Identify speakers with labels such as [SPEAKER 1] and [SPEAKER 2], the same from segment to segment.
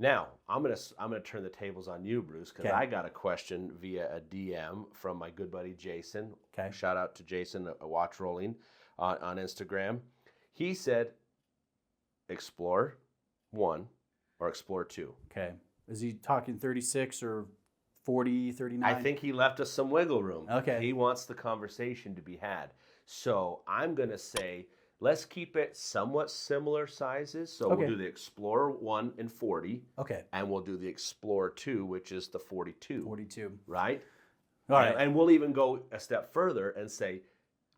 [SPEAKER 1] Now, I'm gonna turn the tables on you, Bruce, because I got a question via a DM from my good buddy Jason.
[SPEAKER 2] Okay.
[SPEAKER 1] Shout out to Jason, Watch Rolling, on Instagram. He said, Explore 1 or Explore 2.
[SPEAKER 2] Okay. Is he talking 36 or 40, 39?
[SPEAKER 1] I think he left us some wiggle room.
[SPEAKER 2] Okay.
[SPEAKER 1] He wants the conversation to be had. So I'm gonna say, let's keep it somewhat similar sizes. So we'll do the Explorer 1 and 40.
[SPEAKER 2] Okay.
[SPEAKER 1] And we'll do the Explorer 2, which is the 42.
[SPEAKER 2] 42.
[SPEAKER 1] Right?
[SPEAKER 2] All right.
[SPEAKER 1] And we'll even go a step further and say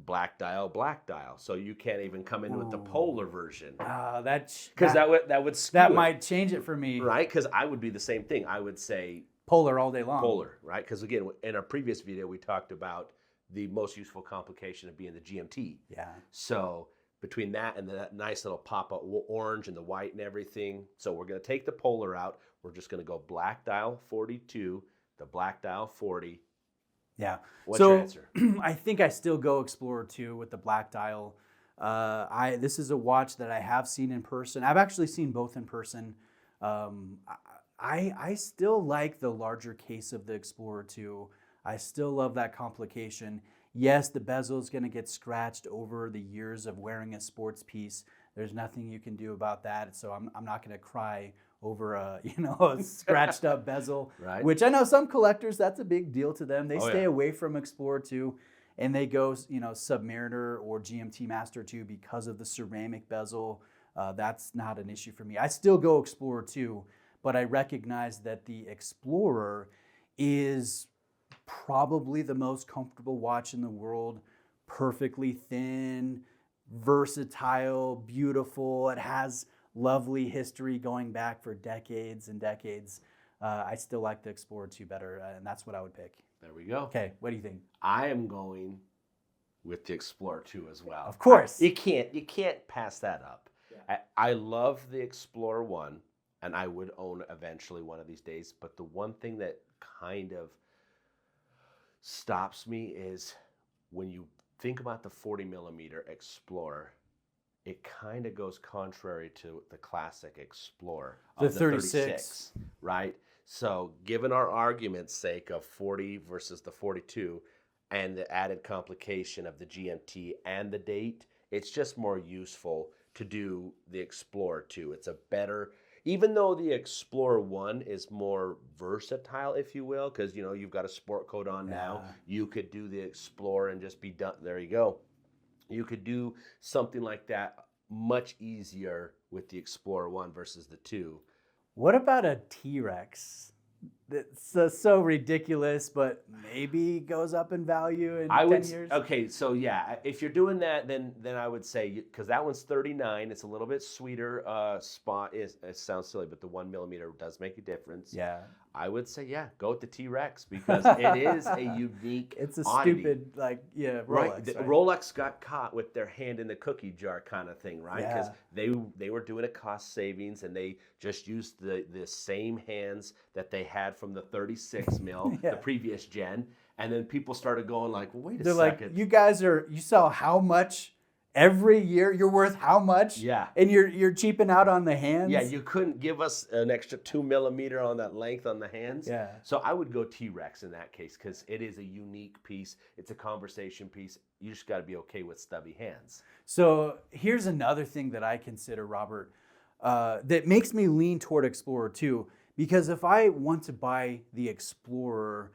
[SPEAKER 1] black dial, black dial. So you can't even come in with the polar version. Because that would skew
[SPEAKER 2] that
[SPEAKER 1] it,
[SPEAKER 2] might change it for me.
[SPEAKER 1] right? Because I would be the same thing. I would say
[SPEAKER 2] polar all day long.
[SPEAKER 1] Polar, right? Because again, in our previous video, we talked about the most useful complication of being the GMT.
[SPEAKER 2] Yeah.
[SPEAKER 1] So between that and that nice little pop-up orange and the white and everything. So we're going to take the polar out. We're just going to go black dial 42, the black dial 40.
[SPEAKER 2] Yeah.
[SPEAKER 1] What's your answer?
[SPEAKER 2] I think I still go Explorer 2 with the black dial. This is a watch that I have seen in person. I've actually seen both in person. I still like the larger case of the Explorer 2. I still love that complication. Yes, the bezel is going to get scratched over the years of wearing a sports piece. There's nothing you can do about that. So I'm not going to cry over a scratched up bezel,
[SPEAKER 1] right?
[SPEAKER 2] Which I know some collectors, that's a big deal to them. They stay away from Explorer 2 and they go Submariner or GMT Master 2 because of the ceramic bezel. That's not an issue for me. I still go Explorer 2, but I recognize that the Explorer is probably the most comfortable watch in the world. Perfectly thin, versatile, beautiful. It has lovely history going back for decades and decades. I still like the Explorer 2 better, and that's what I would pick.
[SPEAKER 1] There we go.
[SPEAKER 2] Okay, what do you think?
[SPEAKER 1] I am going with the Explorer 2 as well.
[SPEAKER 2] Of course.
[SPEAKER 1] You can't pass that up. Yeah. I love the Explorer 1, and I would own eventually one of these days, but the one thing that kind of stops me is when you think about the 40 millimeter Explorer, it kind of goes contrary to the classic Explorer of the 36, right? So given our argument's sake of 40 versus the 42 and the added complication of the GMT and the date, it's just more useful to do the Explorer 2. It's a better, even though the Explorer 1 is more versatile, if you will, because you've got a sport coat on now, you could do the Explorer and just be done. There you go. You could do something like that much easier with the Explorer 1 versus the 2.
[SPEAKER 2] What about a T-Rex? That's so ridiculous, but maybe goes up in value in 10 years?
[SPEAKER 1] Okay, so yeah, if you're doing that, then I would say, because that one's 39, it's a little bit sweeter spot. It sounds silly, but the 1 millimeter does make a difference.
[SPEAKER 2] Yeah.
[SPEAKER 1] I would say, go with the T-Rex because it is a unique
[SPEAKER 2] It's a
[SPEAKER 1] oddity.
[SPEAKER 2] stupid, Rolex.
[SPEAKER 1] Right? Rolex got caught with their hand in the cookie jar kind of thing, right? Because they were doing a cost savings and they just used the same hands that they had from the 36 mil, the previous gen. And then people started going like, well, wait a second.
[SPEAKER 2] They're like, you sell how much? Every year you're worth how much?
[SPEAKER 1] Yeah.
[SPEAKER 2] And you're cheaping out on the hands?
[SPEAKER 1] Yeah, you couldn't give us an extra 2 millimeter on that length on the hands.
[SPEAKER 2] Yeah.
[SPEAKER 1] So I would go T-Rex in that case because it is a unique piece. It's a conversation piece. You just got to be okay with stubby hands.
[SPEAKER 2] So here's another thing that I consider, Robert, that makes me lean toward Explorer 2. Because if I want to buy the Explorer,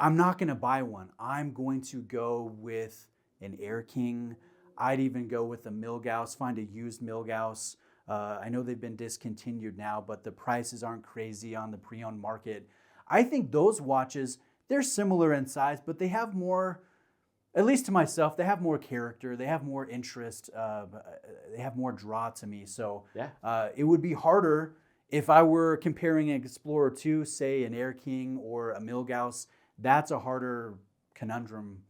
[SPEAKER 2] I'm not going to buy one. I'm going to go with an Air King. I'd even go with a Milgauss, find a used Milgauss. I know they've been discontinued now, but the prices aren't crazy on the pre-owned market. I think those watches, they're similar in size, but they have more, at least to myself, they have more character, they have more interest, they have more draw to me. So it would be harder if I were comparing an Explorer 2, say an Air King or a Milgauss. That's a harder conundrum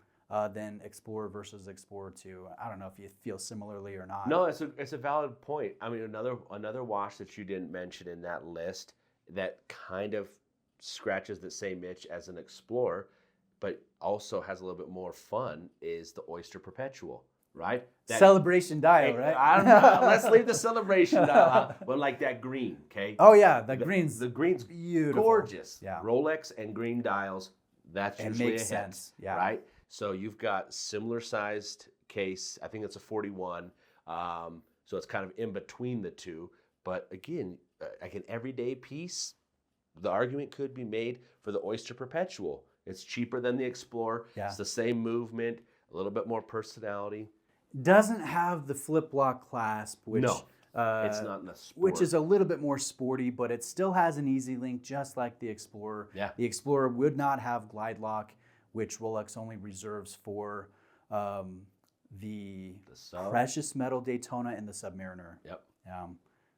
[SPEAKER 2] than Explorer versus Explorer 2. I don't know if you feel similarly or not.
[SPEAKER 1] No, it's a valid point. I mean, another watch that you didn't mention in that list that kind of scratches the same itch as an Explorer, but also has a little bit more fun is the Oyster Perpetual. right? That,
[SPEAKER 2] Celebration dial, right?
[SPEAKER 1] I don't know. Let's leave the celebration dial out. But like that green, okay?
[SPEAKER 2] Oh yeah, the green's beautiful.
[SPEAKER 1] Gorgeous.
[SPEAKER 2] Yeah.
[SPEAKER 1] Rolex and green dials, that's
[SPEAKER 2] It
[SPEAKER 1] usually
[SPEAKER 2] makes
[SPEAKER 1] a hit,
[SPEAKER 2] sense. Yeah.
[SPEAKER 1] right? So you've got similar sized case. I think it's a 41. So it's kind of in between the two. But again, like an everyday piece, the argument could be made for the Oyster Perpetual. It's cheaper than the Explorer.
[SPEAKER 2] Yeah.
[SPEAKER 1] It's the same movement, a little bit more personality.
[SPEAKER 2] Doesn't have the flip lock clasp, which
[SPEAKER 1] No, it's not in the sport.
[SPEAKER 2] which is a little bit more sporty, but it still has an easy link, just like the Explorer.
[SPEAKER 1] Yeah.
[SPEAKER 2] The Explorer would not have glide lock, which Rolex only reserves for the precious metal Daytona and the Submariner.
[SPEAKER 1] Yep.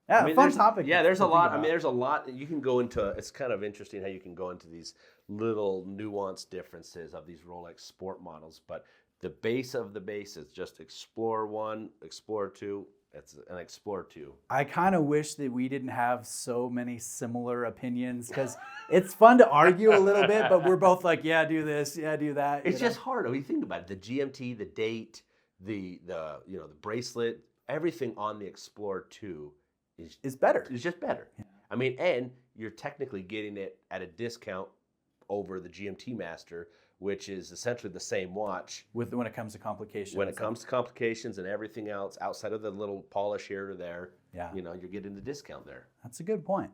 [SPEAKER 2] Yeah,
[SPEAKER 1] I mean,
[SPEAKER 2] fun topic.
[SPEAKER 1] Yeah, there's a lot.
[SPEAKER 2] About.
[SPEAKER 1] I mean, there's a lot you can go into. It's kind of interesting how you can go into these little nuanced differences of these Rolex sport models. But the base of the base is just Explorer 1, Explorer 2. It's an Explorer 2.
[SPEAKER 2] I kind of wish that we didn't have so many similar opinions because it's fun to argue a little bit, but we're both like, yeah, do this, yeah, do that.
[SPEAKER 1] It's just hard. I mean, think about it. The GMT, the date, the bracelet, everything on the Explorer 2
[SPEAKER 2] is better.
[SPEAKER 1] It's just better. Yeah. I mean, and you're technically getting it at a discount over the GMT Master, which is essentially the same watch.
[SPEAKER 2] When it comes to complications.
[SPEAKER 1] When it comes to complications and everything else, outside of the little polish here or there,
[SPEAKER 2] yeah.
[SPEAKER 1] You're getting the discount there.
[SPEAKER 2] That's a good point.